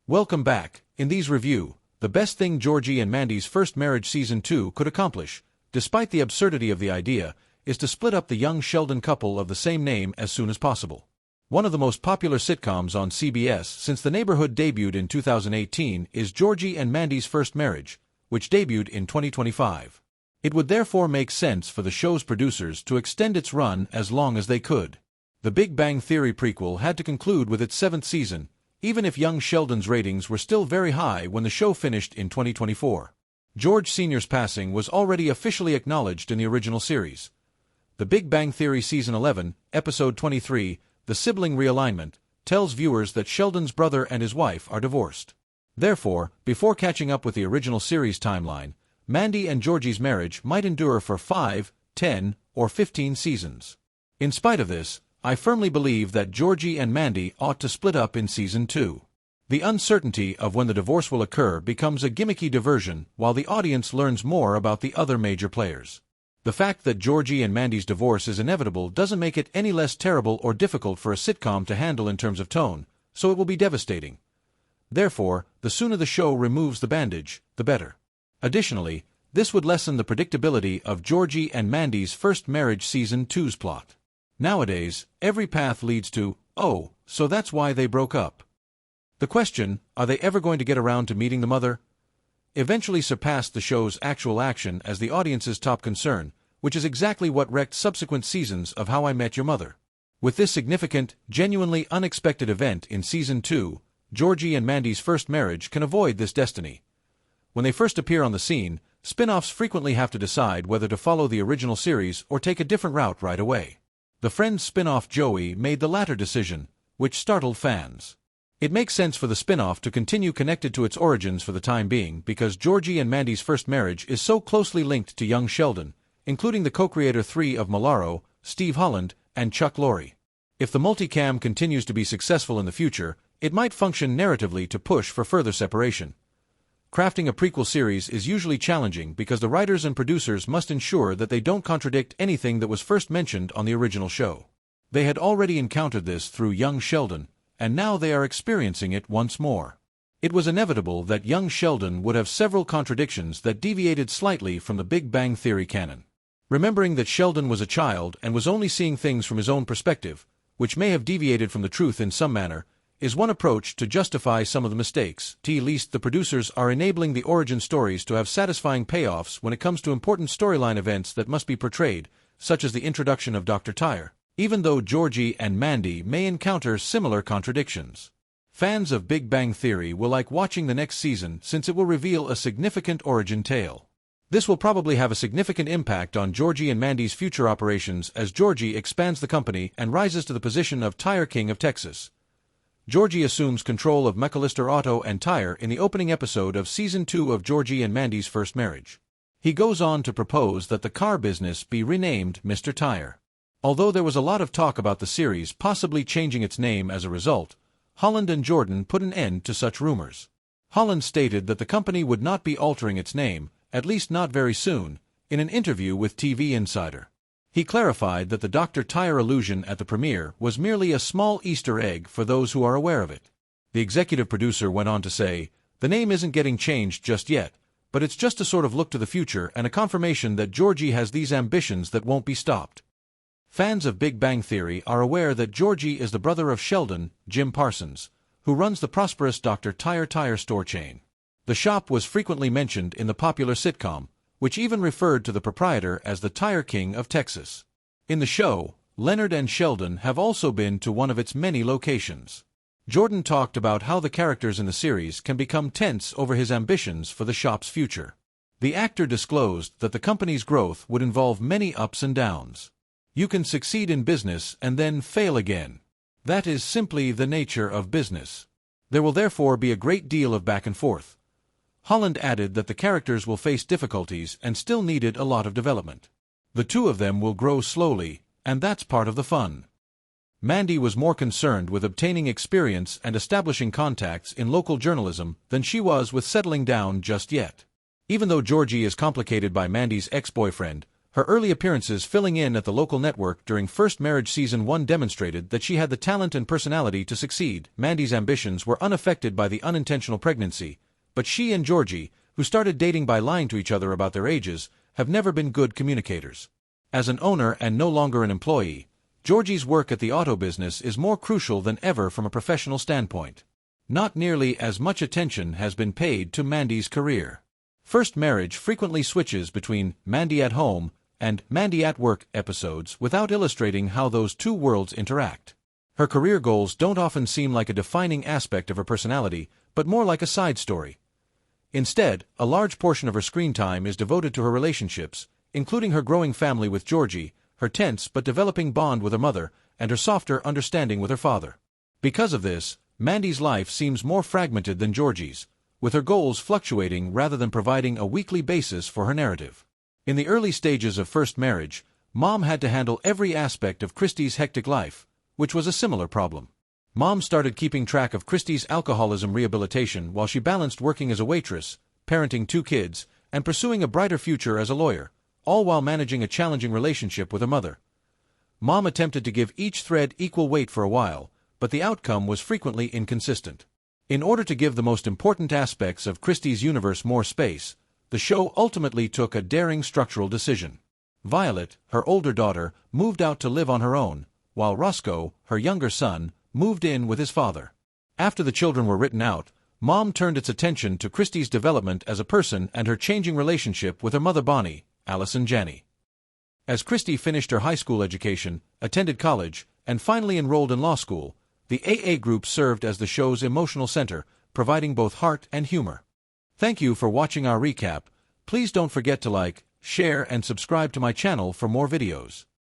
Welcome back. In these review, the best thing Georgie and Mandy's First Marriage Season 2 could accomplish, despite the absurdity of the idea, is to split up the young Sheldon couple of the same name as soon as possible. One of the most popular sitcoms on CBS since The Neighborhood debuted in 2018 is Georgie and Mandy's First Marriage, which debuted in 2025. It would therefore make sense for the show's producers to extend its run as long as they could. The Big Bang Theory prequel had to conclude with its 7th season, even if young Sheldon's ratings were still very high when the show finished in 2024. George Sr.'s passing was already officially acknowledged in the original series. The Big Bang Theory Season 11, Episode 23, The Sibling Realignment, tells viewers that Sheldon's brother and his wife are divorced. Therefore, before catching up with the original series timeline, Mandy and Georgie's marriage might endure for 5, 10, or 15 seasons. In spite of this, I firmly believe that Georgie and Mandy ought to split up in Season 2. The uncertainty of when the divorce will occur becomes a gimmicky diversion while the audience learns more about the other major players. The fact that Georgie and Mandy's divorce is inevitable doesn't make it any less terrible or difficult for a sitcom to handle in terms of tone, so it will be devastating. Therefore, the sooner the show removes the bandage, the better. Additionally, this would lessen the predictability of Georgie and Mandy's First Marriage Season 2's plot. Nowadays, every path leads to, oh, so that's why they broke up. The question, are they ever going to get around to meeting the mother? Eventually surpassed the show's actual action as the audience's top concern, which is exactly what wrecked subsequent seasons of How I Met Your Mother. With this significant, genuinely unexpected event in Season 2, Georgie and Mandy's First Marriage can avoid this destiny. When they first appear on the scene, spin-offs frequently have to decide whether to follow the original series or take a different route right away. The Friends spin-off Joey made the latter decision, which startled fans. It makes sense for the spin-off to continue connected to its origins for the time being because Georgie and Mandy's First Marriage is so closely linked to young Sheldon, including the co-creator 3 of Malaro, Steve Holland, and Chuck Lorre. If the multicam continues to be successful in the future, it might function narratively to push for further separation. Crafting a prequel series is usually challenging because the writers and producers must ensure that they don't contradict anything that was first mentioned on the original show. They had already encountered this through young Sheldon, and now they are experiencing it once more. It was inevitable that young Sheldon would have several contradictions that deviated slightly from the Big Bang Theory canon. Remembering that Sheldon was a child and was only seeing things from his own perspective, which may have deviated from the truth in some manner, is one approach to justify some of the mistakes. At least the producers are enabling the origin stories to have satisfying payoffs when it comes to important storyline events that must be portrayed, such as the introduction of Dr. Tyre, even though Georgie and Mandy may encounter similar contradictions. Fans of Big Bang Theory will like watching the next season since it will reveal a significant origin tale. This will probably have a significant impact on Georgie and Mandy's future operations as Georgie expands the company and rises to the position of Tire King of Texas. Georgie assumes control of McAllister Auto and Tire in the opening episode of Season 2 of Georgie and Mandy's First Marriage. He goes on to propose that the car business be renamed Mr. Tire. Although there was a lot of talk about the series possibly changing its name as a result, Holland and Jordan put an end to such rumors. Holland stated that the company would not be altering its name, at least not very soon, in an interview with TV Insider. He clarified that the Dr. Tyre allusion at the premiere was merely a small Easter egg for those who are aware of it. The executive producer went on to say, "The name isn't getting changed just yet, but it's just a sort of look to the future and a confirmation that Georgie has these ambitions that won't be stopped." Fans of Big Bang Theory are aware that Georgie is the brother of Sheldon, Jim Parsons, who runs the prosperous Dr. Tyre tire store chain. The shop was frequently mentioned in the popular sitcom, which even referred to the proprietor as the Tire King of Texas. In the show, Leonard and Sheldon have also been to one of its many locations. Jordan talked about how the characters in the series can become tense over his ambitions for the shop's future. The actor disclosed that the company's growth would involve many ups and downs. You can succeed in business and then fail again. That is simply the nature of business. There will therefore be a great deal of back and forth. Holland added that the characters will face difficulties and still needed a lot of development. The two of them will grow slowly, and that's part of the fun. Mandy was more concerned with obtaining experience and establishing contacts in local journalism than she was with settling down just yet. Even though Georgie is complicated by Mandy's ex-boyfriend, Her early appearances filling in at the local network during First Marriage Season 1 demonstrated that she had the talent and personality to succeed. Mandy's ambitions were unaffected by the unintentional pregnancy, but she and Georgie, who started dating by lying to each other about their ages, have never been good communicators. As an owner and no longer an employee, Georgie's work at the auto business is more crucial than ever from a professional standpoint. Not nearly as much attention has been paid to Mandy's career. First Marriage frequently switches between Mandy at Home and Mandy at Work episodes without illustrating how those two worlds interact. Her career goals don't often seem like a defining aspect of her personality, but more like a side story. Instead, a large portion of her screen time is devoted to her relationships, including her growing family with Georgie, her tense but developing bond with her mother, and her softer understanding with her father. Because of this, Mandy's life seems more fragmented than Georgie's, with her goals fluctuating rather than providing a weekly basis for her narrative. In the early stages of First Marriage, Mom had to handle every aspect of Christy's hectic life, which was a similar problem. Mom started keeping track of Christy's alcoholism rehabilitation while she balanced working as a waitress, parenting 2 kids, and pursuing a brighter future as a lawyer, all while managing a challenging relationship with her mother. Mom attempted to give each thread equal weight for a while, but the outcome was frequently inconsistent. In order to give the most important aspects of Christy's universe more space, the show ultimately took a daring structural decision. Violet, her older daughter, moved out to live on her own, while Roscoe, her younger son, moved in with his father. After the children were written out, Mom turned its attention to Christy's development as a person and her changing relationship with her mother Bonnie, Allison Janney. As Christy finished her high school education, attended college, and finally enrolled in law school, the AA group served as the show's emotional center, providing both heart and humor. Thank you for watching our recap. Please don't forget to like, share, and subscribe to my channel for more videos.